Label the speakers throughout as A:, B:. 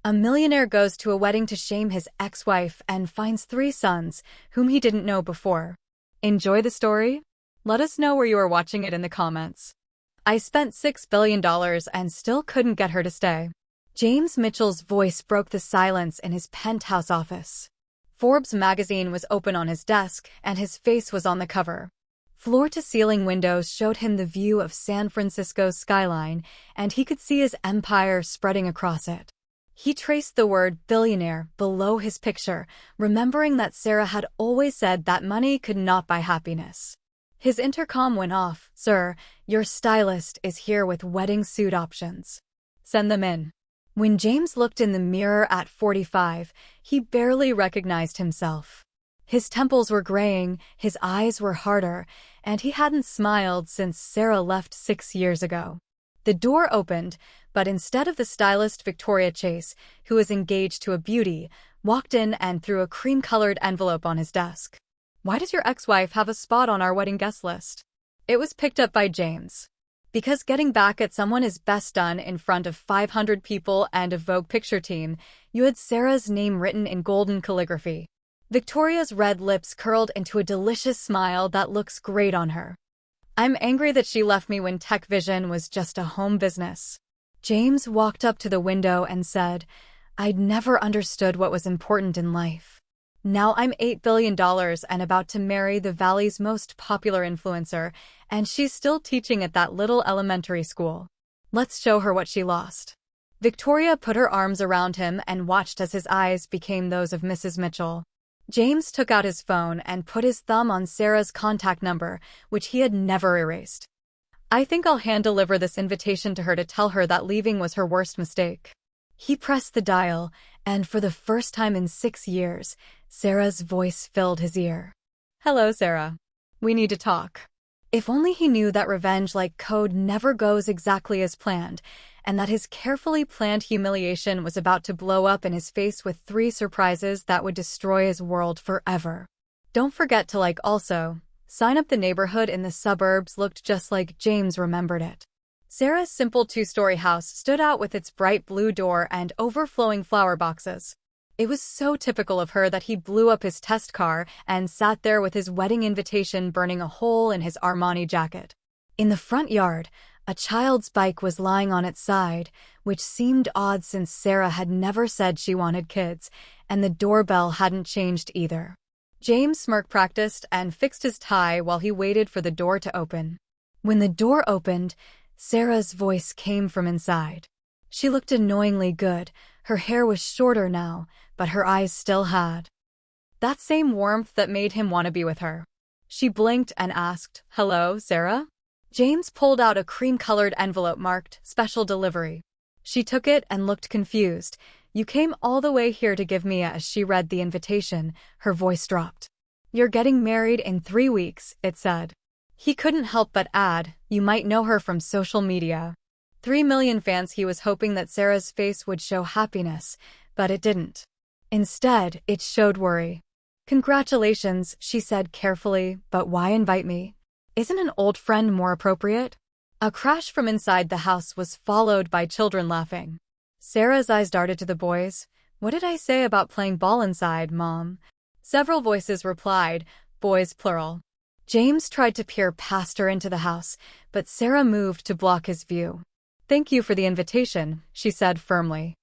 A: A millionaire goes to a wedding to shame his ex-wife and finds 3 sons, whom he didn't know before. Enjoy the story? Let us know where you are watching it in the comments. I spent $6 billion and still couldn't get her to stay. James Mitchell's voice broke the silence in his penthouse office. Forbes magazine was open on his desk, and his face was on the cover. Floor-to-ceiling windows showed him the view of San Francisco's skyline, and he could see his empire spreading across it. He traced the word billionaire below his picture, remembering that Sarah had always said that money could not buy happiness. His intercom went off. "Sir, your stylist is here with wedding suit options. Send them in." When James looked in the mirror at 45, he barely recognized himself. His temples were graying, his eyes were harder, and he hadn't smiled since Sarah left 6 years ago. The door opened, but instead of the stylist Victoria Chase, who was engaged to a beauty, walked in and threw a cream-colored envelope on his desk. "Why does your ex-wife have a spot on our wedding guest list?" It was picked up by James. "Because getting back at someone is best done in front of 500 people and a Vogue picture team, you had Sarah's name written in golden calligraphy." Victoria's red lips curled into a delicious smile that looks great on her. "I'm angry that she left me when Tech Vision was just a home business." James walked up to the window and said, "I'd never understood what was important in life. Now I'm $8 billion and about to marry the Valley's most popular influencer, and she's still teaching at that little elementary school. Let's show her what she lost." Victoria put her arms around him and watched as his eyes became those of Mrs. Mitchell. James took out his phone and put his thumb on Sarah's contact number, which he had never erased. "I think I'll hand-deliver this invitation to her to tell her that leaving was her worst mistake." He pressed the dial, and for the first time in 6 years, Sarah's voice filled his ear. "Hello, Sarah. We need to talk." If only he knew that revenge-like code never goes exactly as planned, and that his carefully planned humiliation was about to blow up in his face with 3 surprises that would destroy his world forever. Don't forget to like also. Sign up. The neighborhood in the suburbs looked just like James remembered it. Sarah's simple 2-story house stood out with its bright blue door and overflowing flower boxes. It was so typical of her that he blew up his test car and sat there with his wedding invitation burning a hole in his Armani jacket. In the front yard, a child's bike was lying on its side, which seemed odd since Sarah had never said she wanted kids, and the doorbell hadn't changed either. James smirk-practiced and fixed his tie while he waited for the door to open. When the door opened, Sarah's voice came from inside. She looked annoyingly good. Her hair was shorter now, but her eyes still had that same warmth that made him want to be with her. She blinked and asked, "Hello, Sarah?" James pulled out a cream-colored envelope marked Special Delivery. She took it and looked confused. "You came all the way here to give me a..." As she read the invitation, her voice dropped. "You're getting married in 3 weeks," it said. He couldn't help but add, "You might know her from social media." 3 million fans. He was hoping that Sarah's face would show happiness, but it didn't. Instead, it showed worry. "Congratulations," she said carefully, "but why invite me? Isn't an old friend more appropriate?" A crash from inside the house was followed by children laughing. Sarah's eyes darted to the boys. "What did I say about playing ball inside, Mom?" Several voices replied, boys plural. James tried to peer past her into the house, but Sarah moved to block his view. "Thank you for the invitation," she said firmly.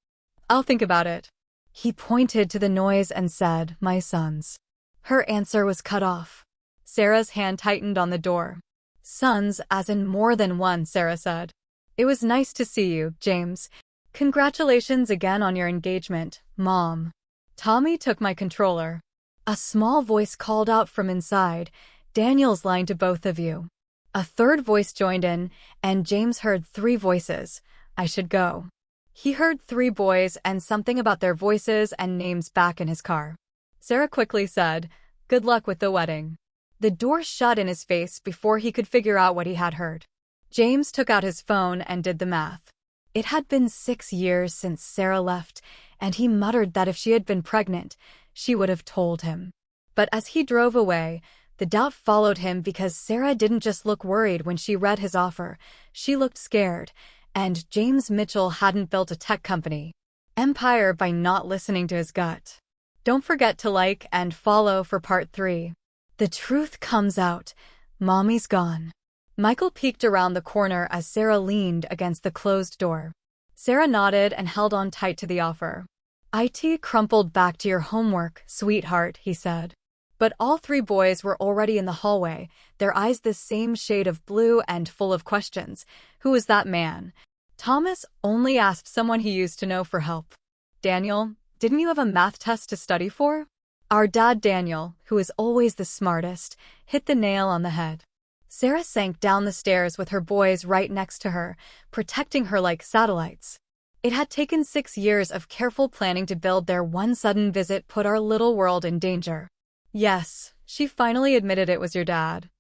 A: "I'll think about it." He pointed to the noise and said, "My sons." Her answer was cut off. Sarah's hand tightened on the door. "Sons, as in more than one," Sarah said. "It was nice to see you, James. Congratulations again on your engagement, Mom." "Tommy took my controller." A small voice called out from inside, "Daniel's lying to both of you." A third voice joined in, and James heard 3 voices. "I should go." He heard 3 boys and something about their voices and names back in his car. Sarah quickly said, "Good luck with the wedding." The door shut in his face before he could figure out what he had heard. James took out his phone and did the math. It had been 6 years since Sarah left, and he muttered that if she had been pregnant, she would have told him. But as he drove away, the doubt followed him because Sarah didn't just look worried when she read his offer, she looked scared, and James Mitchell hadn't built a tech company. empire by not listening to his gut. Don't forget to like and follow for part 3. The truth comes out. Mommy's gone. Michael peeked around the corner as Sarah leaned against the closed door. Sarah nodded and held on tight to the offer. "It crumpled back to your homework, sweetheart," he said. But all 3 boys were already in the hallway, their eyes the same shade of blue and full of questions. Who was that man? Thomas only asked someone he used to know for help. "Daniel, didn't you have a math test to study for?" Our dad Daniel, who is always the smartest, hit the nail on the head. Sarah sank down the stairs with her boys right next to her, protecting her like satellites. It had taken 6 years of careful planning to build their one sudden visit put our little world in danger. "Yes," she finally admitted, "it was your dad."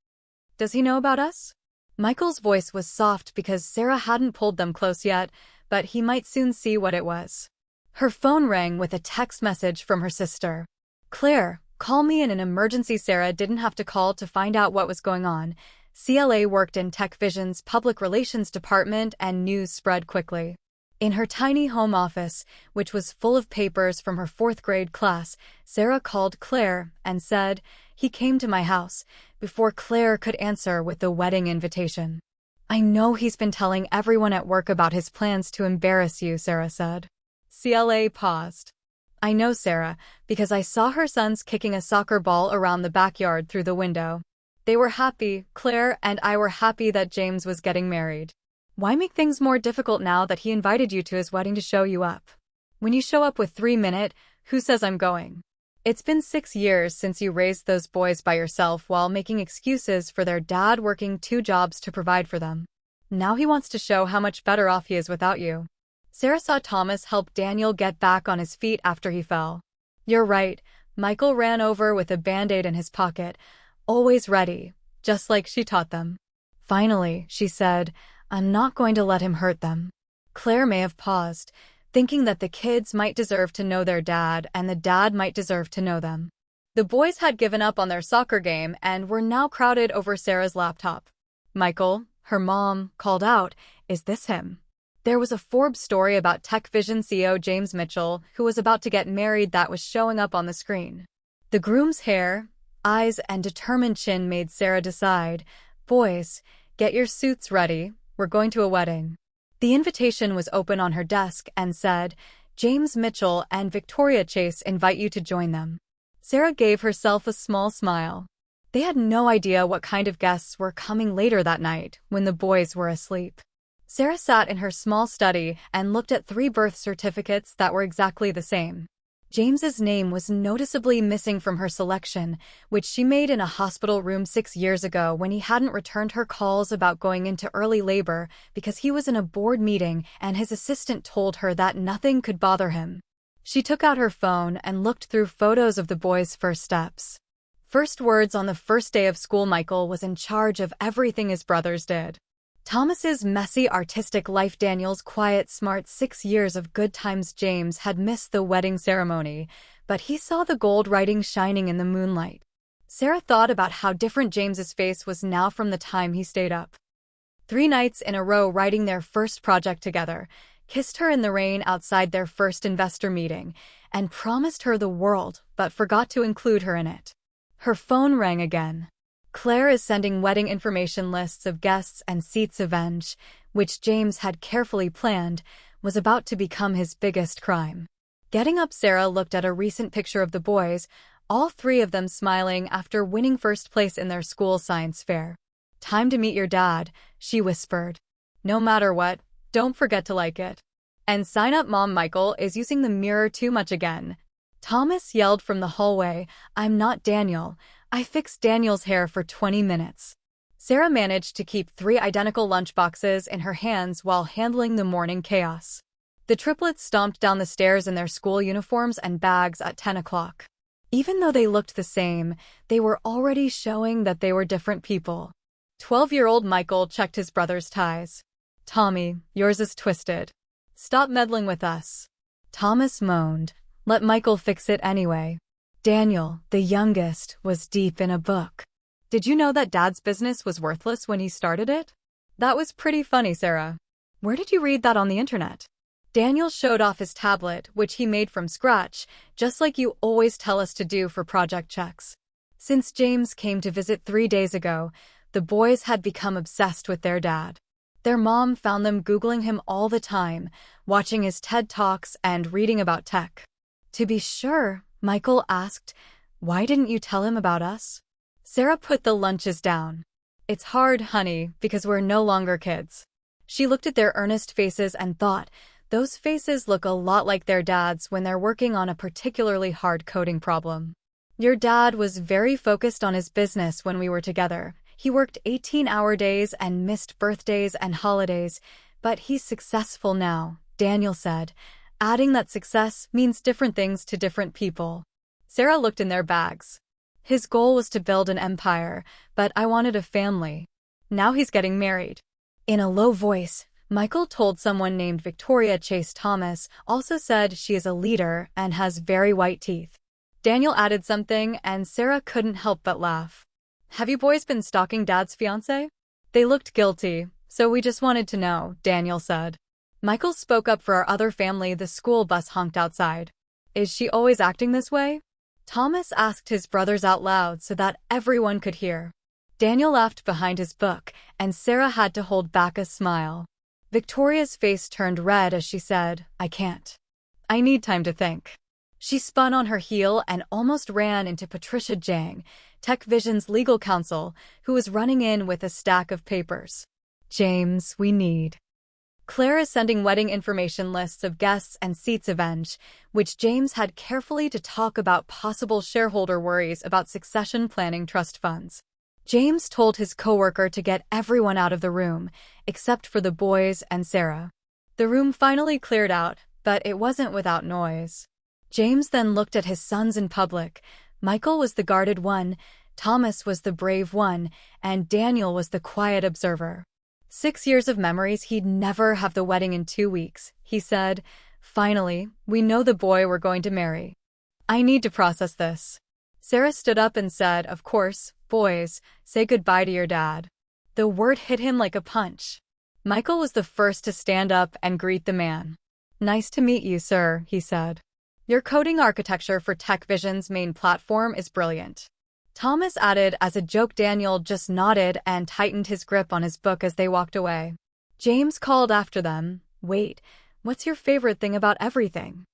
A: "Does he know about us?" Michael's voice was soft because Sarah hadn't pulled them close yet, but he might soon see what it was. Her phone rang with a text message from her sister. "Claire, call me in an emergency." Sarah didn't have to call to find out what was going on. CLA worked in TechVision's public relations department and news spread quickly. In her tiny home office, which was full of papers from her 4th grade class, Sarah called Claire and said, "He came to my house," before Claire could answer with the wedding invitation. "I know he's been telling everyone at work about his plans to embarrass you," Sarah said. CLA paused. "I know, Sarah, because I saw her sons kicking a soccer ball around the backyard through the window. They were happy. Claire and I were happy that James was getting married. Why make things more difficult now that he invited you to his wedding to show you up? When you show up with 3-minute, who says I'm going? It's been 6 years since you raised those boys by yourself while making excuses for their dad working 2 jobs to provide for them. Now he wants to show how much better off he is without you." Sarah saw Thomas help Daniel get back on his feet after he fell. "You're right." Michael ran over with a Band-Aid in his pocket, always ready, just like she taught them. "Finally," she said, "I'm not going to let him hurt them." Claire may have paused, thinking that the kids might deserve to know their dad and the dad might deserve to know them. The boys had given up on their soccer game and were now crowded over Sarah's laptop. "Michael," her mom called out, "is this him?" There was a Forbes story about TechVision CEO James Mitchell, who was about to get married, that was showing up on the screen. The groom's hair, eyes, and determined chin made Sarah decide, "Boys, get your suits ready, we're going to a wedding." The invitation was open on her desk and said, "James Mitchell and Victoria Chase invite you to join them." Sarah gave herself a small smile. They had no idea what kind of guests were coming later that night when the boys were asleep. Sarah sat in her small study and looked at 3 birth certificates that were exactly the same. James's name was noticeably missing from her selection, which she made in a hospital room 6 years ago when he hadn't returned her calls about going into early labor because he was in a board meeting and his assistant told her that nothing could bother him. She took out her phone and looked through photos of the boys' first steps. First words on the first day of school. Michael was in charge of everything his brothers did. Thomas's messy artistic life, Daniel's quiet, smart 6 years of good times. James had missed the wedding ceremony, but he saw the gold writing shining in the moonlight. Sarah thought about how different James's face was now from the time he stayed up 3 nights in a row writing their first project together, kissed her in the rain outside their first investor meeting, and promised her the world, but forgot to include her in it. Her phone rang again. "Claire is sending wedding information lists of guests and seats." Revenge, which James had carefully planned, was about to become his biggest crime. Getting up, Sarah looked at a recent picture of the boys, all 3 of them smiling after winning first place in their school science fair. "Time to meet your dad," she whispered. "No matter what, don't forget to like it. And sign up." Mom, Michael is using the mirror too much again. Thomas yelled from the hallway, "I'm not Daniel. I fixed Daniel's hair for 20 minutes. Sarah managed to keep 3 identical lunchboxes in her hands while handling the morning chaos. The triplets stomped down the stairs in their school uniforms and bags at 10 o'clock. Even though they looked the same, they were already showing that they were different people. 12-year-old Michael checked his brother's ties. "Tommy, yours is twisted. Stop meddling with us." Thomas moaned. "Let Michael fix it anyway." Daniel, the youngest, was deep in a book. "Did you know that Dad's business was worthless when he started it?" "That was pretty funny, Sarah. Where did you read that on the internet?" Daniel showed off his tablet, which he made from scratch, just like you always tell us to do for project checks. Since James came to visit 3 days ago, the boys had become obsessed with their dad. Their mom found them Googling him all the time, watching his TED Talks and reading about tech. To be sure, Michael asked, "Why didn't you tell him about us?" Sarah put the lunches down. "It's hard, honey, because we're no longer kids." She looked at their earnest faces and thought, those faces look a lot like their dad's when they're working on a particularly hard coding problem. "Your dad was very focused on his business when we were together. He worked 18-hour days and missed birthdays and holidays, but he's successful now," Daniel said, adding that success means different things to different people. Sarah looked in their bags. "His goal was to build an empire, but I wanted a family. Now he's getting married." In a low voice, Michael told someone named Victoria Chase Thomas also said she is a leader and has very white teeth. Daniel added something, and Sarah couldn't help but laugh. "Have you boys been stalking Dad's fiancée?" "They looked guilty, so we just wanted to know," Daniel said. Michael spoke up for our other family. The school bus honked outside. "Is she always acting this way?" Thomas asked his brothers out loud so that everyone could hear. Daniel laughed behind his book, and Sarah had to hold back a smile. Victoria's face turned red as she said, "I can't. I need time to think." She spun on her heel and almost ran into Patricia Jang, Tech Vision's legal counsel, who was running in with a stack of papers. "James, we need." Claire is sending wedding information lists of guests and seats avenge, which James had carefully to talk about possible shareholder worries about succession planning trust funds. James told his coworker to get everyone out of the room, except for the boys and Sarah. The room finally cleared out, but it wasn't without noise. James then looked at his sons in public. Michael was the guarded one, Thomas was the brave one, and Daniel was the quiet observer. 6 years of memories. He'd never have the wedding in 2 weeks, he said. "Finally, we know the boy we're going to marry. I need to process this." Sarah stood up and said, "Of course, boys, say goodbye to your dad." The word hit him like a punch. Michael was the first to stand up and greet the man. "Nice to meet you, sir," he said. "Your coding architecture for Tech Vision's main platform is brilliant." Thomas added as a joke. Daniel just nodded and tightened his grip on his book as they walked away. James called after them, "Wait, what's your favorite thing about everything?"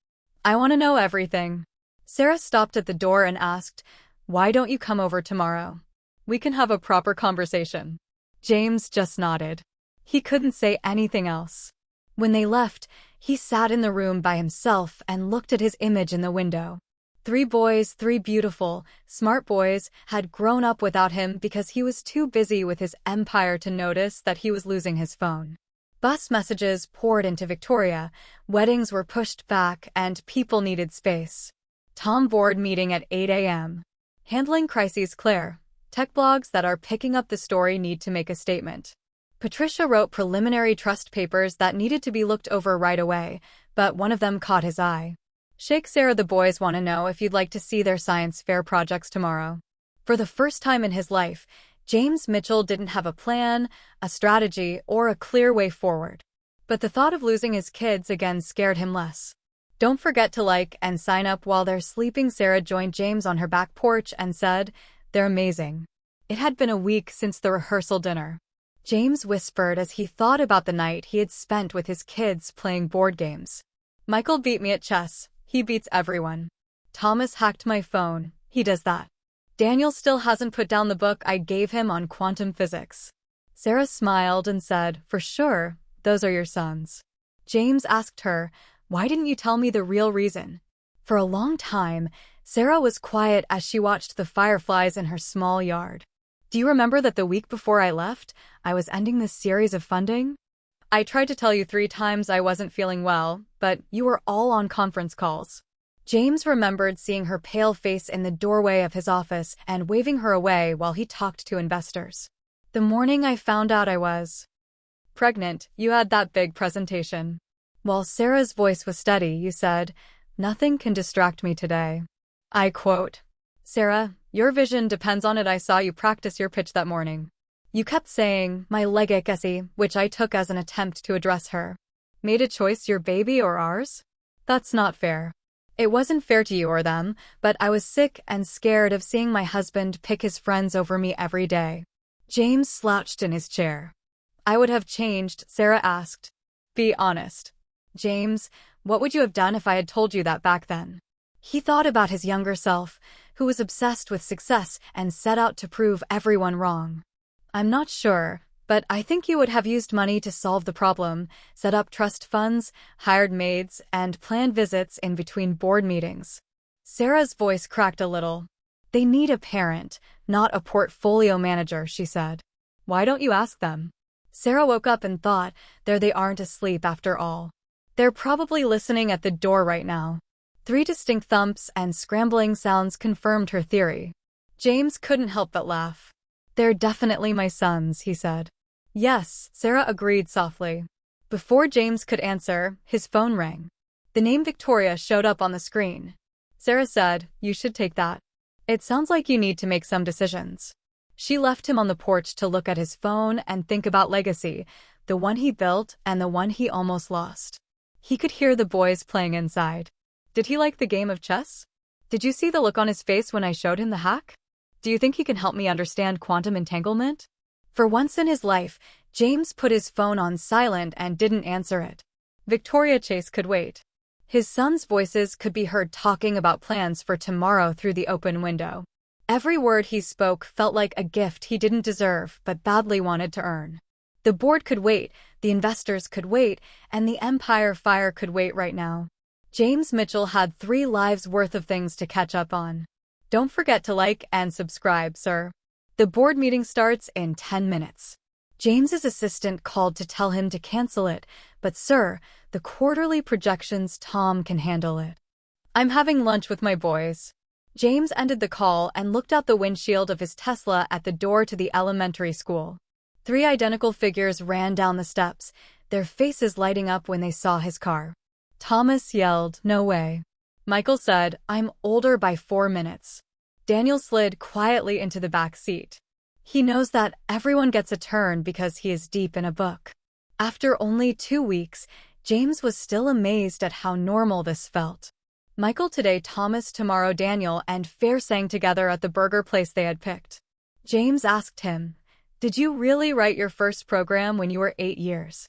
A: "I want to know everything." Sarah stopped at the door and asked, "Why don't you come over tomorrow? We can have a proper conversation." James just nodded. He couldn't say anything else. When they left, he sat in the room by himself and looked at his image in the window. 3 boys, 3 beautiful, smart boys, had grown up without him because he was too busy with his empire to notice that he was losing his phone. Bus messages poured into Victoria, weddings were pushed back, and people needed space. Tom board meeting at 8 a.m. Handling crises. Claire, tech blogs that are picking up the story need to make a statement. Patricia wrote preliminary trust papers that needed to be looked over right away, but one of them caught his eye. Shake Sarah, the boys want to know if you'd like to see their science fair projects tomorrow. For the first time in his life, James Mitchell didn't have a plan, a strategy, or a clear way forward. But the thought of losing his kids again scared him less. "Don't forget to like and sign up while they're sleeping." Sarah joined James on her back porch and said, "They're amazing." It had been a week since the rehearsal dinner. James whispered as he thought about the night he had spent with his kids playing board games. "Michael beat me at chess. He beats everyone. Thomas hacked my phone. He does that. Daniel still hasn't put down the book I gave him on quantum physics." Sarah smiled and said, "For sure, those are your sons." James asked her, "Why didn't you tell me the real reason?" For a long time, Sarah was quiet as she watched the fireflies in her small yard. "Do you remember that the week before I left, I was ending this series of funding? I tried to tell you 3 times I wasn't feeling well, but you were all on conference calls." James remembered seeing her pale face in the doorway of his office and waving her away while he talked to investors. "The morning I found out I was pregnant, you had that big presentation. While Sarah's voice was steady, you said, 'Nothing can distract me today.' I quote, 'Sarah, your vision depends on it. I saw you practice your pitch that morning. You kept saying, my legacy, which I took as an attempt to address her. Made a choice, your baby or ours? That's not fair. It wasn't fair to you or them, but I was sick and scared of seeing my husband pick his friends over me every day. James slouched in his chair. I would have changed, Sarah asked. Be honest. James, what would you have done if I had told you that back then? He thought about his younger self, who was obsessed with success and set out to prove everyone wrong. I'm not sure, but I think you would have used money to solve the problem, set up trust funds, hired maids, and planned visits in between board meetings. Sarah's voice cracked a little. They need a parent, not a portfolio manager, she said. Why don't you ask them? Sarah woke up and thought, there they aren't asleep after all. They're probably listening at the door right now. 3 distinct thumps and scrambling sounds confirmed her theory. James couldn't help but laugh. They're definitely my sons, he said. Yes, Sarah agreed softly. Before James could answer, his phone rang. The name Victoria showed up on the screen. Sarah said, you should take that. It sounds like you need to make some decisions. She left him on the porch to look at his phone and think about legacy, the one he built and the one he almost lost. He could hear the boys playing inside. Did he like the game of chess? Did you see the look on his face when I showed him the hack? Do you think he can help me understand quantum entanglement? For once in his life, James put his phone on silent and didn't answer it. Victoria Chase could wait. His sons' voices could be heard talking about plans for tomorrow through the open window. Every word he spoke felt like a gift he didn't deserve but badly wanted to earn. The board could wait, the investors could wait, and the Empire Fire could wait right now. James Mitchell had 3 lives worth of things to catch up on. Don't forget to like and subscribe, sir. The board meeting starts in 10 minutes. James's assistant called to tell him to cancel it, but sir, the quarterly projections, Tom can handle it. I'm having lunch with my boys. James ended the call and looked out the windshield of his Tesla at the door to the elementary school. 3 identical figures ran down the steps, their faces lighting up when they saw his car. Thomas yelled, "No way." Michael said, "I'm older by 4 minutes." Daniel slid quietly into the back seat. He knows that everyone gets a turn because he is deep in a book. After only 2 weeks, James was still amazed at how normal this felt. Michael today, Thomas tomorrow, Daniel and Fair sang together at the burger place they had picked. James asked him, "Did you really write your first program when you were 8 years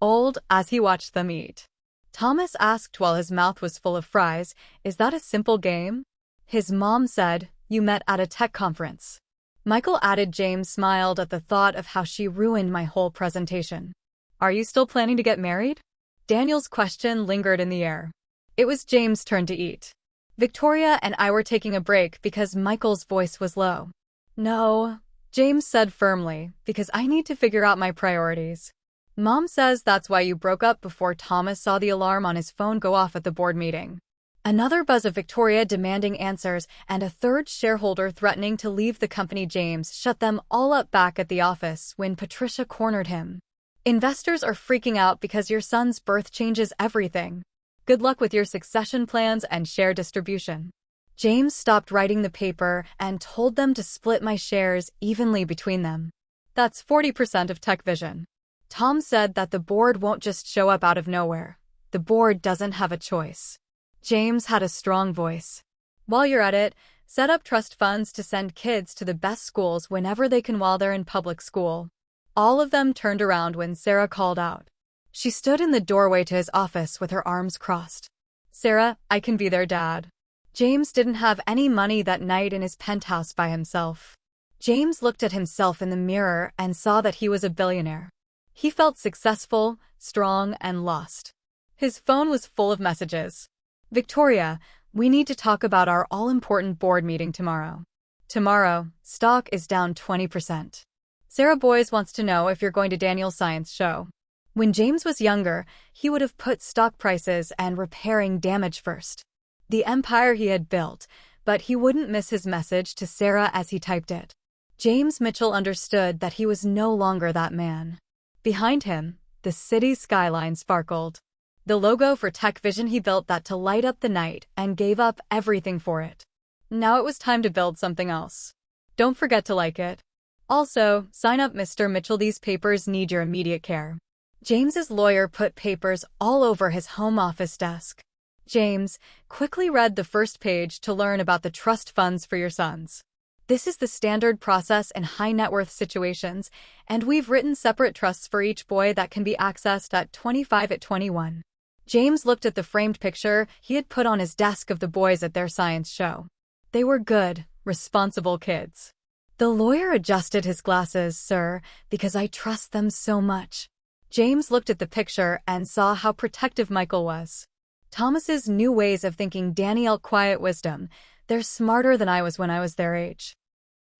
A: old?" as he watched them eat. Thomas asked while his mouth was full of fries, "Is that a simple game?" His mom said, "You met at a tech conference." Michael added. James smiled at the thought of how she ruined my whole presentation. "Are you still planning to get married?" Daniel's question lingered in the air. It was James' turn to eat. Victoria and I were taking a break because Michael's voice was low. "No," James said firmly, "because I need to figure out my priorities." Mom says that's why you broke up. Before Thomas saw the alarm on his phone go off at the board meeting. Another buzz of Victoria demanding answers and a third shareholder threatening to leave the company. James shut them all up back at the office when Patricia cornered him. "Investors are freaking out because your son's birth changes everything. Good luck with your succession plans and share distribution." James stopped writing the paper and told them to split my shares evenly between them. That's 40% of Tech Vision. Tom said that the board won't just show up out of nowhere. The board doesn't have a choice. James had a strong voice. "While you're at it, set up trust funds to send kids to the best schools whenever they can while they're in public school." All of them turned around when Sarah called out. She stood in the doorway to his office with her arms crossed. "Sarah, I can be their dad." James didn't have any money that night in his penthouse by himself. James looked at himself in the mirror and saw that he was a billionaire. He felt successful, strong, and lost. His phone was full of messages. "Victoria, we need to talk about our all-important board meeting tomorrow. Tomorrow, stock is down 20%. Sarah Boys wants to know if you're going to Daniel's science show." When James was younger, he would have put stock prices and repairing damage first. The empire he had built, but he wouldn't miss his message to Sarah as he typed it. James Mitchell understood that he was no longer that man. Behind him, the city's skyline sparkled. The logo for Tech Vision, he built that to light up the night and gave up everything for it. Now it was time to build something else. Don't forget to like it. Also, sign up, Mr. Mitchell. These papers need your immediate care. James's lawyer put papers all over his home office desk. James, quickly read the first page to learn about the trust funds for your sons. This is the standard process in high-net-worth situations, and we've written separate trusts for each boy that can be accessed at 25 at 21. James looked at the framed picture he had put on his desk of the boys at their science show. They were good, responsible kids. The lawyer adjusted his glasses. Sir, because I trust them so much. James looked at the picture and saw how protective Michael was. Thomas's new ways of thinking. Danielle, quiet wisdom. They're smarter than I was when I was their age.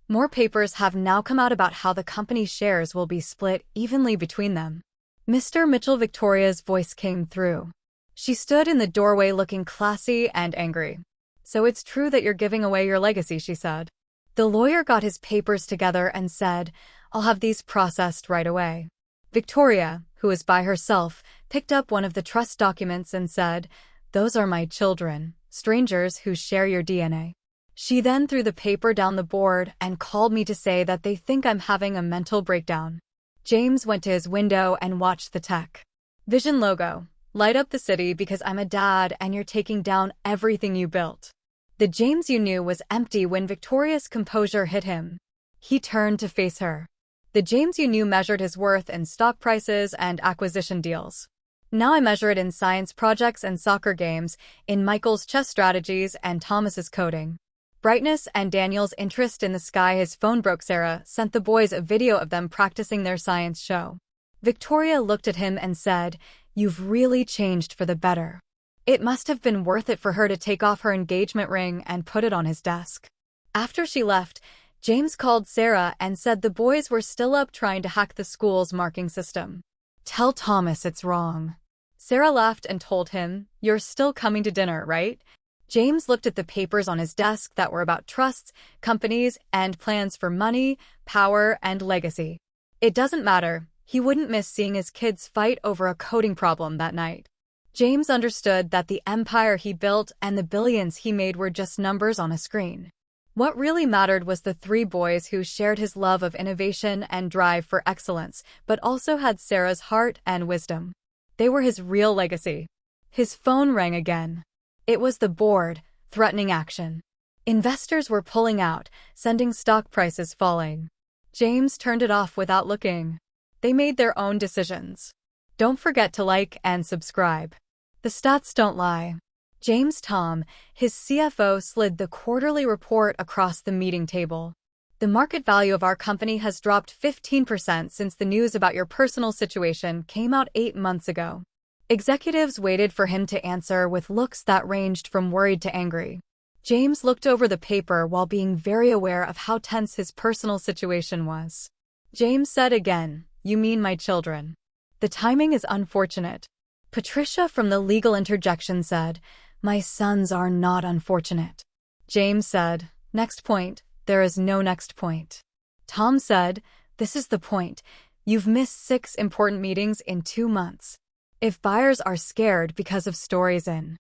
A: More papers have now come out about how the company's shares will be split evenly between them. Mr. Mitchell. Victoria's voice came through. She stood in the doorway looking classy and angry. So it's true that you're giving away your legacy, she said. The lawyer got his papers together and said, I'll have these processed right away. Victoria, who was by herself, picked up one of the trust documents and said, Those are my children, strangers who share your DNA. She then threw the paper down the board and called me to say that they think I'm having a mental breakdown. James went to his window and watched the tech vision logo light up the city. Because I'm a dad and you're taking down everything you built. The James you knew was empty when Victoria's composure hit him. He turned to face her. The James you knew measured his worth in stock prices and acquisition deals. Now I measure it in science projects and soccer games, in Michael's chess strategies and Thomas's coding. Brightness and Daniel's interest in the sky. His phone broke. Sarah sent the boys a video of them practicing their science show. Victoria looked at him and said, You've really changed for the better. It must have been worth it for her to take off her engagement ring and put it on his desk. After she left, James called Sarah and said the boys were still up trying to hack the school's marking system. Tell Thomas it's wrong. Sarah laughed and told him, You're still coming to dinner, right? James looked at the papers on his desk that were about trusts, companies, and plans for money, power, and legacy. It doesn't matter. He wouldn't miss seeing his kids fight over a coding problem that night. James understood that the empire he built and the billions he made were just numbers on a screen. What really mattered was the three boys who shared his love of innovation and drive for excellence, but also had Sarah's heart and wisdom. They were his real legacy. His phone rang again. It was the board, threatening action. Investors were pulling out, sending stock prices falling. James turned it off without looking. They made their own decisions. Don't forget to like and subscribe. The stats don't lie. James Tom, his CFO, slid the quarterly report across the meeting table. The market value of our company has dropped 15% since the news about your personal situation came out 8 months ago. Executives waited for him to answer with looks that ranged from worried to angry. James looked over the paper while being very aware of how tense his personal situation was. James said again, You mean my children? The timing is unfortunate. Patricia from the legal interjection said, My sons are not unfortunate. James said, Next point. There is no next point. Tom said, This is the point. You've missed 6 important meetings in 2 months. If buyers are scared because of stories in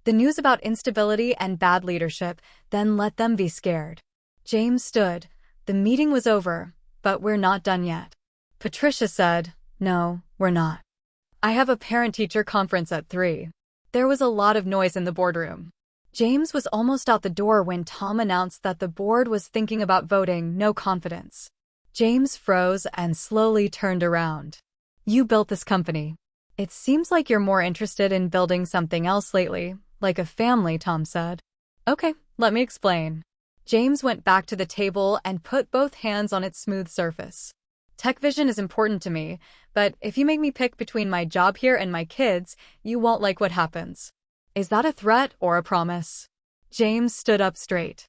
A: the news about instability and bad leadership, then let them be scared. James stood. The meeting was over, but we're not done yet. Patricia said, No, we're not. I have a parent-teacher conference at 3. There was a lot of noise in the boardroom. James was almost out the door when Tom announced that the board was thinking about voting no confidence. James froze and slowly turned around. You built this company. It seems like you're more interested in building something else lately, like a family, Tom said. Okay, let me explain. James went back to the table and put both hands on its smooth surface. Tech vision is important to me, but if you make me pick between my job here and my kids, you won't like what happens. Is that a threat or a promise? James stood up straight.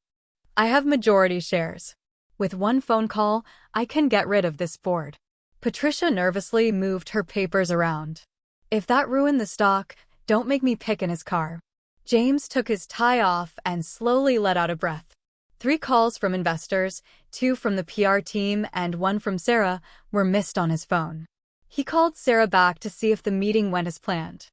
A: I have majority shares. With one phone call, I can get rid of this board. Patricia nervously moved her papers around. If that ruined the stock, don't make me pick in his car. James took his tie off and slowly let out a breath. 3 calls from investors, 2 from the PR team and 1 from Sarah, were missed on his phone. He called Sarah back to see if the meeting went as planned.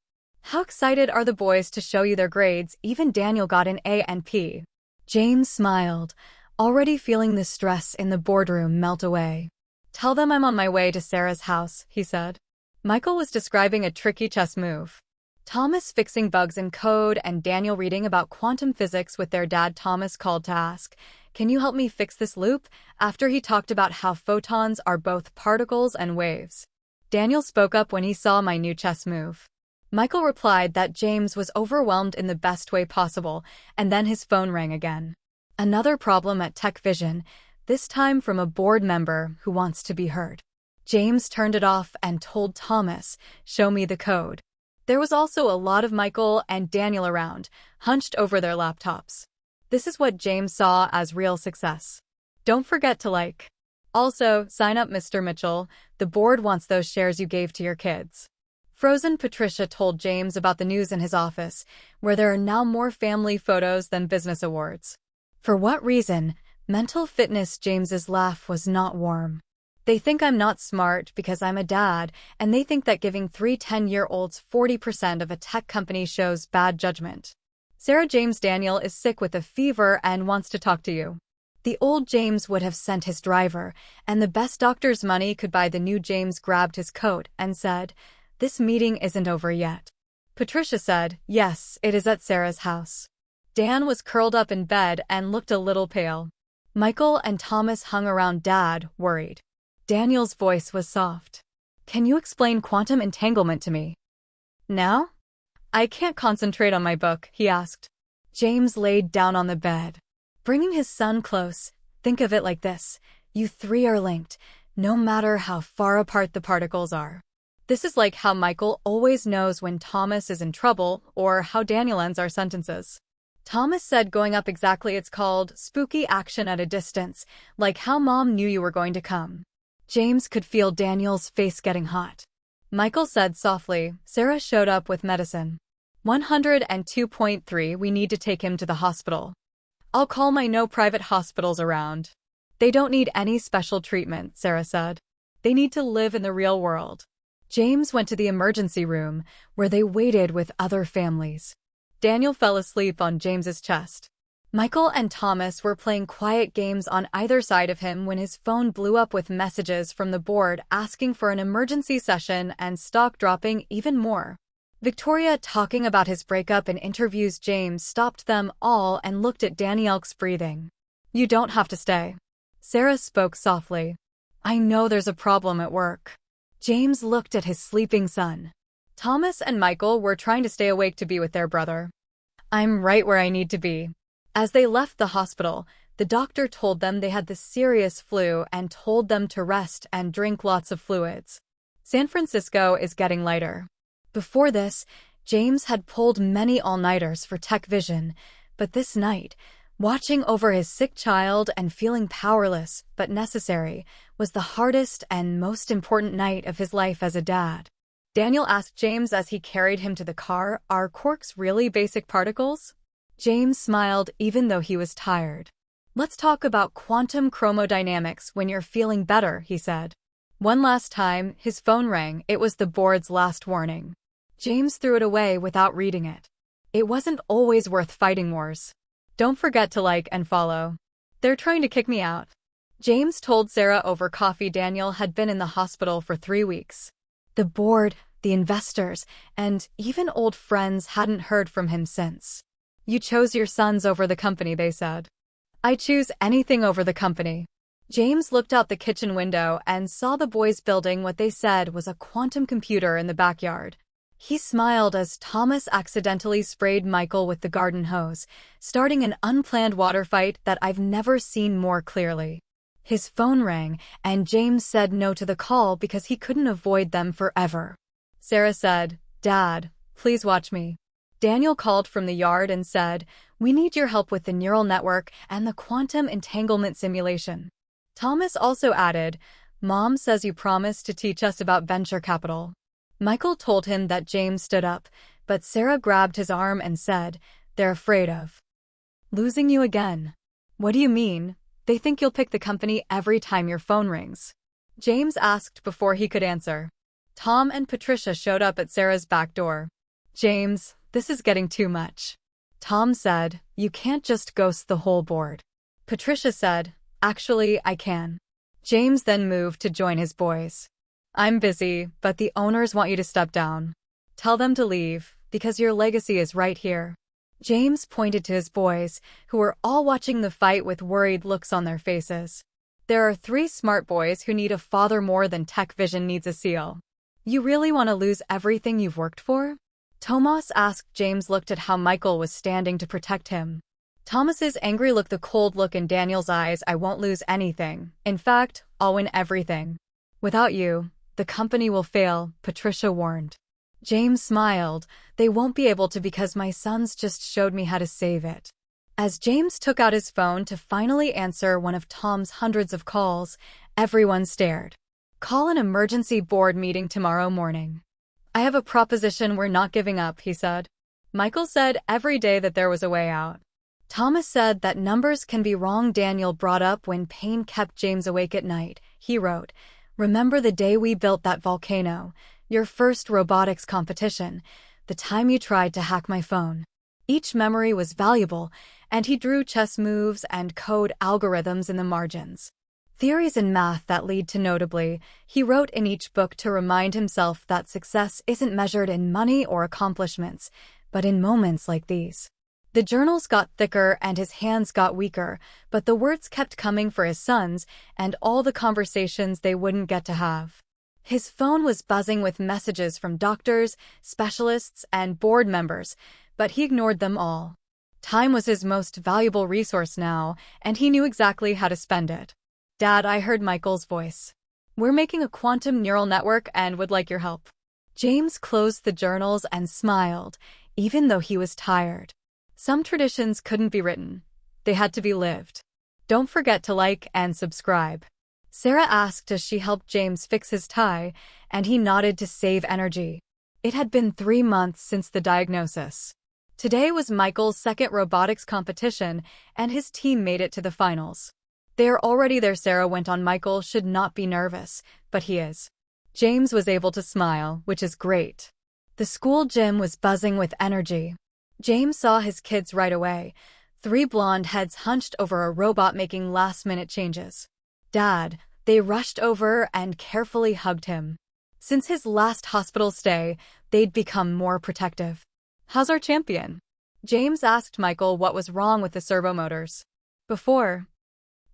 A: How excited are the boys to show you their grades? Even Daniel got an A and P. James smiled, already feeling the stress in the boardroom melt away. Tell them I'm on my way to Sarah's house, he said. Michael was describing a tricky chess move. Thomas fixing bugs in code and Daniel reading about quantum physics with their dad. Thomas called to ask, "Can you help me fix this loop?" after he talked about how photons are both particles and waves. Daniel spoke up when he saw my new chess move. Michael replied that James was overwhelmed in the best way possible, and then his phone rang again. Another problem at Tech Vision, this time from a board member who wants to be heard. James turned it off and told Thomas, "Show me the code." There was also a lot of Michael and Daniel around, hunched over their laptops. This is what James saw as real success. Don't forget to like. Also, sign up, Mr. Mitchell. The board wants those shares you gave to your kids. Frozen Patricia told James about the news in his office, where there are now more family photos than business awards. For what reason? Mental fitness. James's laugh was not warm. They think I'm not smart because I'm a dad, and they think that giving 3 10-year-olds 40% of a tech company shows bad judgment. Sarah. James, Daniel is sick with a fever and wants to talk to you. The old James would have sent his driver, and the best doctor's money could buy the new James. Grabbed his coat and said, "This meeting isn't over yet." Patricia said, "Yes, it is at Sarah's house." Dan was curled up in bed and looked a little pale. Michael and Thomas hung around Dad, worried. Daniel's voice was soft. "Can you explain quantum entanglement to me?" "Now? I can't concentrate on my book," he asked. James laid down on the bed. Bringing his son close, think of it like this. You three are linked, no matter how far apart the particles are. This is like how Michael always knows when Thomas is in trouble or how Daniel ends our sentences. Thomas said going up exactly. It's called spooky action at a distance, like how Mom knew you were going to come. James could feel Daniel's face getting hot. Michael said softly, "Sarah showed up with medicine. 102.3, we need to take him to the hospital." "I'll call my no private hospitals around." "They don't need any special treatment," Sarah said. "They need to live in the real world." James went to the emergency room, where they waited with other families. Daniel fell asleep on James's chest. Michael and Thomas were playing quiet games on either side of him when his phone blew up with messages from the board asking for an emergency session and stock dropping even more. Victoria talking about his breakup in interviews. James stopped them all and looked at Danielle's breathing. "You don't have to stay." Sarah spoke softly. "I know there's a problem at work." James looked at his sleeping son. Thomas and Michael were trying to stay awake to be with their brother. "I'm right where I need to be." As they left the hospital, the doctor told them they had the serious flu and told them to rest and drink lots of fluids. San Francisco is getting lighter. Before this, James had pulled many all-nighters for Tech Vision, but this night, watching over his sick child and feeling powerless but necessary, was the hardest and most important night of his life as a dad. Daniel asked James as he carried him to the car, "Are quarks really basic particles?" James smiled even though he was tired. "Let's talk about quantum chromodynamics when you're feeling better," he said. One last time, his phone rang. It was the board's last warning. James threw it away without reading it. It wasn't always worth fighting wars. "Don't forget to like and follow. They're trying to kick me out." James told Sarah over coffee Daniel had been in the hospital for 3 weeks. The board, the investors, and even old friends hadn't heard from him since. "You chose your sons over the company," they said. "I choose anything over the company." James looked out the kitchen window and saw the boys building what they said was a quantum computer in the backyard. He smiled as Thomas accidentally sprayed Michael with the garden hose, starting an unplanned water fight that I've never seen more clearly. His phone rang, and James said no to the call because he couldn't avoid them forever. Sarah said, "Dad, please watch me." Daniel called from the yard and said, "We need your help with the neural network and the quantum entanglement simulation." Thomas also added, "Mom says you promised to teach us about venture capital." Michael told him that James stood up, but Sarah grabbed his arm and said, "They're afraid of losing you again." "What do you mean? They think you'll pick the company every time your phone rings." James asked before he could answer. Tom and Patricia showed up at Sarah's back door. "James, this is getting too much." Tom said, "You can't just ghost the whole board." Patricia said, "Actually, I can." James then moved to join his boys. I'm busy, but the owners want you to step down. Tell them to leave, because your legacy is right here. James pointed to his boys, who were all watching the fight with worried looks on their faces. There are 3 smart boys who need a father more than Tech Vision needs a seal. You really want to lose everything you've worked for? Tomas asked. James looked at how Michael was standing to protect him. Thomas's angry look, the cold look in Daniel's eyes. I won't lose anything. In fact, I'll win everything. Without you, the company will fail, Patricia warned. James smiled. They won't be able to because my sons just showed me how to save it. As James took out his phone to finally answer one of Tom's hundreds of calls, everyone stared. Call an emergency board meeting tomorrow morning. I have a proposition we're not giving up, he said. Michael said every day that there was a way out. Thomas said that numbers can be wrong. Daniel brought up when pain kept James awake at night. He wrote, remember the day we built that volcano, your first robotics competition, the time you tried to hack my phone. Each memory was valuable, and he drew chess moves and code algorithms in the margins. Theories in math that lead to notably, he wrote in each book to remind himself that success isn't measured in money or accomplishments, but in moments like these. The journals got thicker and his hands got weaker, but the words kept coming for his sons and all the conversations they wouldn't get to have. His phone was buzzing with messages from doctors, specialists, and board members, but he ignored them all. Time was his most valuable resource now, and he knew exactly how to spend it. Dad, I heard Michael's voice. We're making a quantum neural network and would like your help. James closed the journals and smiled, even though he was tired. Some traditions couldn't be written. They had to be lived. Don't forget to like and subscribe. Sarah asked as she helped James fix his tie, and he nodded to save energy. It had been 3 months since the diagnosis. Today was Michael's second robotics competition, and his team made it to the finals. They are already there. Sarah went on. Michael should not be nervous, but he is. James was able to smile, which is great. The school gym was buzzing with energy. James saw his kids right away. 3 blonde heads hunched over a robot making last-minute changes. Dad, they rushed over and carefully hugged him. Since his last hospital stay, they'd become more protective. How's our champion? James asked Michael what was wrong with the servo motors. Before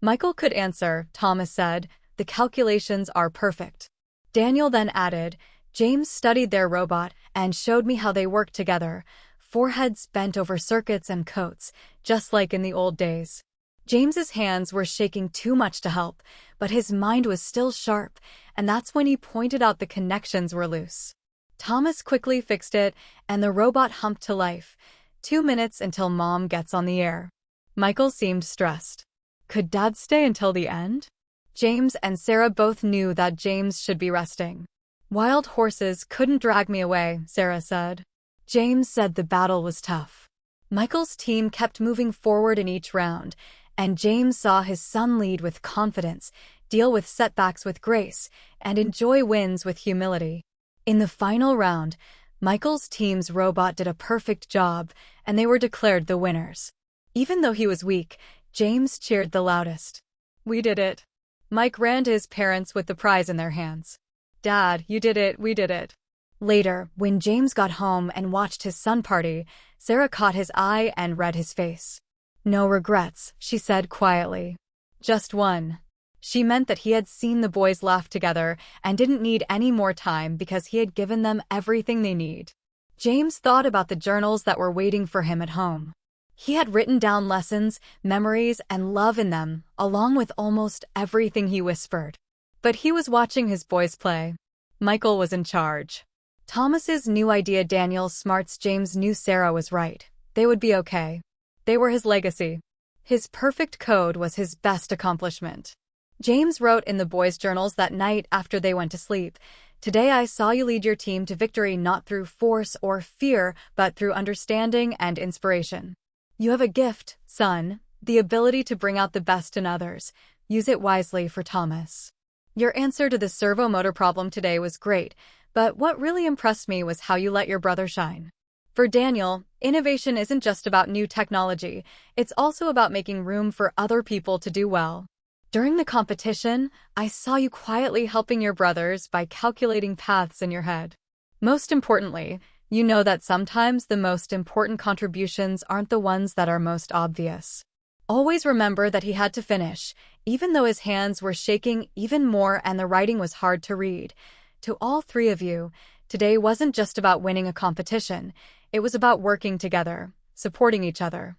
A: Michael could answer, Thomas said, the calculations are perfect. Daniel then added, James studied their robot and showed me how they work together. Foreheads bent over circuits and coats, just like in the old days. James's hands were shaking too much to help, but his mind was still sharp, and that's when he pointed out the connections were loose. Thomas quickly fixed it, and the robot humped to life. 2 minutes until Mom gets on the air. Michael seemed stressed. Could Dad stay until the end? James and Sarah both knew that James should be resting. Wild horses couldn't drag me away, Sarah said. James said the battle was tough. Michael's team kept moving forward in each round, and James saw his son lead with confidence, deal with setbacks with grace, and enjoy wins with humility. In the final round, Michael's team's robot did a perfect job, and they were declared the winners. Even though he was weak, James cheered the loudest. We did it. Mike ran to his parents with the prize in their hands. Dad, you did it, we did it. Later, when James got home and watched his son party, Sarah caught his eye and read his face. No regrets, she said quietly. Just one. She meant that he had seen the boys laugh together and didn't need any more time because he had given them everything they need. James thought about the journals that were waiting for him at home. He had written down lessons, memories, and love in them, along with almost everything he whispered. But he was watching his boys play. Michael was in charge. Thomas's new idea, Daniel's smarts, James knew Sarah was right. They would be okay. They were his legacy. His perfect code was his best accomplishment. James wrote in the boys' journals that night after they went to sleep, Today I saw you lead your team to victory not through force or fear, but through understanding and inspiration. You have a gift, son, the ability to bring out the best in others. Use it wisely. For Thomas. Your answer to the servo motor problem today was great, but what really impressed me was how you let your brother shine. For Daniel, innovation isn't just about new technology, it's also about making room for other people to do well. During the competition, I saw you quietly helping your brothers by calculating paths in your head. Most importantly, you know that sometimes the most important contributions aren't the ones that are most obvious. Always remember that he had to finish, even though his hands were shaking even more and the writing was hard to read. To all three of you, today wasn't just about winning a competition. It was about working together, supporting each other,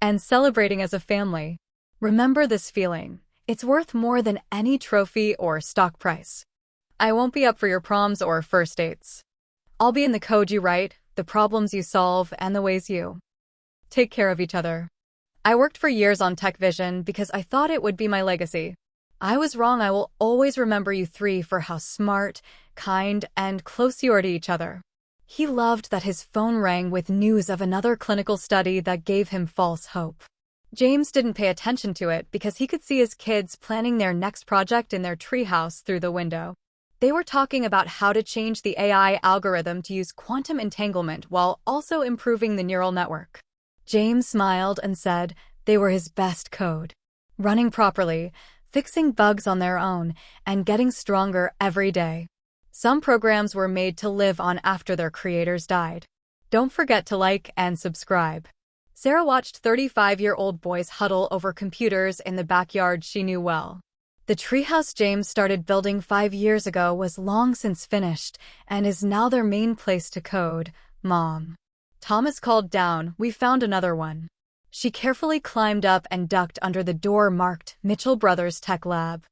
A: and celebrating as a family. Remember this feeling. It's worth more than any trophy or stock price. I won't be up for your proms or first dates. I'll be in the code you write, the problems you solve, and the ways you take care of each other. I worked for years on Tech Vision because I thought it would be my legacy. I was wrong. I will always remember you three for how smart, kind, and close you are to each other. He loved that his phone rang with news of another clinical study that gave him false hope. James didn't pay attention to it because he could see his kids planning their next project in their treehouse through the window. They were talking about how to change the AI algorithm to use quantum entanglement while also improving the neural network. James smiled and said they were his best code. Running properly, fixing bugs on their own, and getting stronger every day. Some programs were made to live on after their creators died. Don't forget to like and subscribe. Sarah watched 35-year-old boys huddle over computers in the backyard she knew well. The treehouse James started building 5 years ago was long since finished and is now their main place to code. Mom. Thomas called down, "We found another one." She carefully climbed up and ducked under the door marked Mitchell Brothers Tech Lab.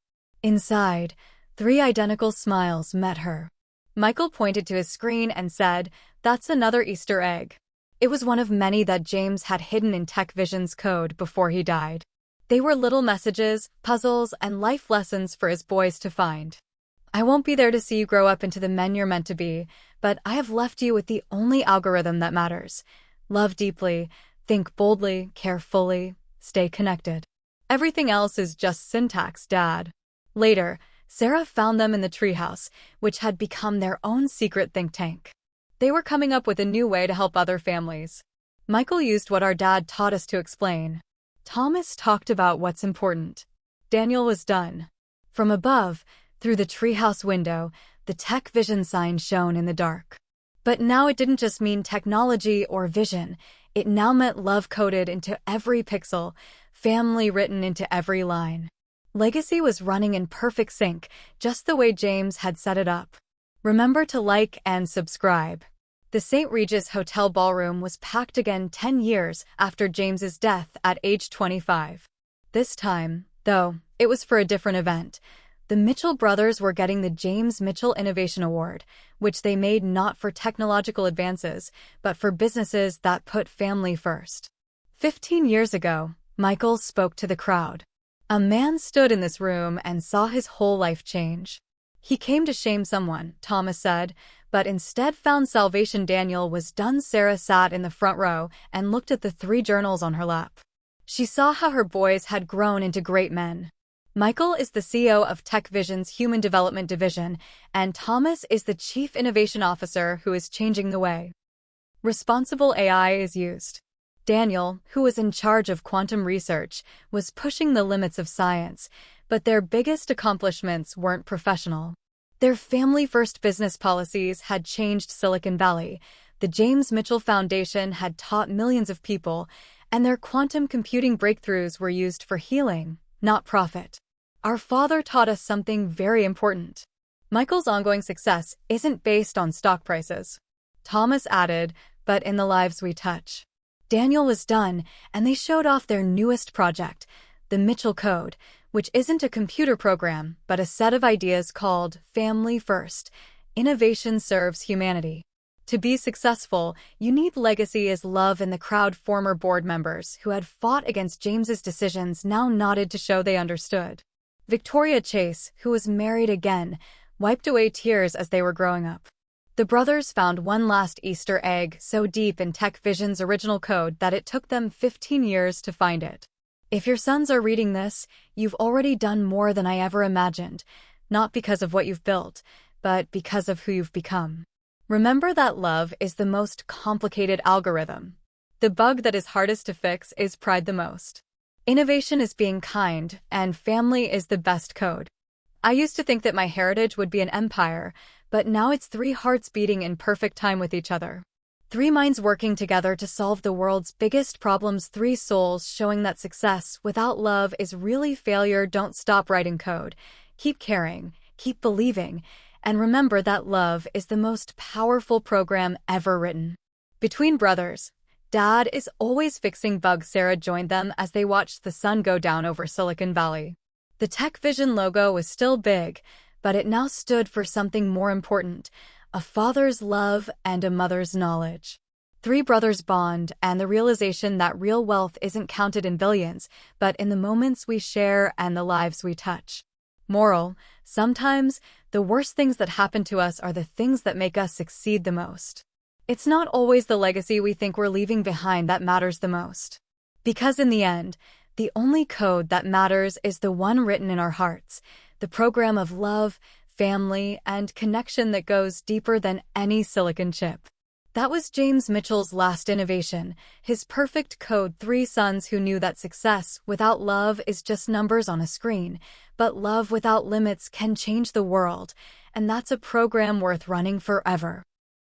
A: Inside, 3 identical smiles met her. Michael pointed to his screen and said, "That's another Easter egg." It was one of many that James had hidden in Tech Vision's code before he died. They were little messages, puzzles, and life lessons for his boys to find. I won't be there to see you grow up into the men you're meant to be, but I have left you with the only algorithm that matters. Love deeply, think boldly, care fully, stay connected. Everything else is just syntax, Dad. Later, Sarah found them in the treehouse, which had become their own secret think tank. They were coming up with a new way to help other families. Michael used what our dad taught us to explain. Thomas talked about what's important. Daniel was done. From above, through the treehouse window, the Tech Vision sign shone in the dark. But now it didn't just mean technology or vision. It now meant love coded into every pixel, family written into every line. Legacy was running in perfect sync, just the way James had set it up. Remember to like and subscribe. The St. Regis Hotel ballroom was packed again 10 years after James's death at age 25. This time, though, it was for a different event. The Mitchell brothers were getting the James Mitchell Innovation Award, which they made not for technological advances, but for businesses that put family first. 15 years ago, Michael spoke to the crowd. A man stood in this room and saw his whole life change. He came to shame someone, Thomas said, but instead found salvation. Daniel was done. Sarah sat in the front row and looked at the 3 journals on her lap. She saw how her boys had grown into great men. Michael is the CEO of Tech Vision's Human Development Division, and Thomas is the Chief Innovation Officer who is changing the way responsible AI is used. Daniel, who was in charge of quantum research, was pushing the limits of science, but their biggest accomplishments weren't professional. Their family-first business policies had changed Silicon Valley, the James Mitchell Foundation had taught millions of people, and their quantum computing breakthroughs were used for healing, not profit. Our father taught us something very important. Michael's ongoing success isn't based on stock prices. Thomas added, but in the lives we touch. Daniel was done, and they showed off their newest project, the Mitchell Code, which isn't a computer program, but a set of ideas called Family First. Innovation serves humanity. To be successful, you need legacy as love. In the crowd, former board members who had fought against James's decisions now nodded to show they understood. Victoria Chase, who was married again, wiped away tears as they were growing up. The brothers found one last Easter egg so deep in Tech Vision's original code that it took them 15 years to find it. If your sons are reading this, you've already done more than I ever imagined, not because of what you've built, but because of who you've become. Remember that love is the most complicated algorithm. The bug that is hardest to fix is pride the most. Innovation is being kind, and family is the best code. I used to think that my heritage would be an empire, but now it's three hearts beating in perfect time with each other. Three minds working together to solve the world's biggest problems, three souls showing that success without love is really failure. Don't stop writing code. Keep caring, keep believing, and remember that love is the most powerful program ever written. Between brothers, Dad is always fixing bugs. Sarah joined them as they watched the sun go down over Silicon Valley. The Tech Vision logo was still big, but it now stood for something more important: a father's love and a mother's knowledge. Three brothers bond, and the realization that real wealth isn't counted in billions, but in the moments we share and the lives we touch. Moral: sometimes the worst things that happen to us are the things that make us succeed the most. It's not always the legacy we think we're leaving behind that matters the most. Because in the end, the only code that matters is the one written in our hearts, the program of love, family, and connection that goes deeper than any silicon chip. That was James Mitchell's last innovation, his perfect code. Three sons who knew that success without love is just numbers on a screen, but love without limits can change the world, and that's a program worth running forever.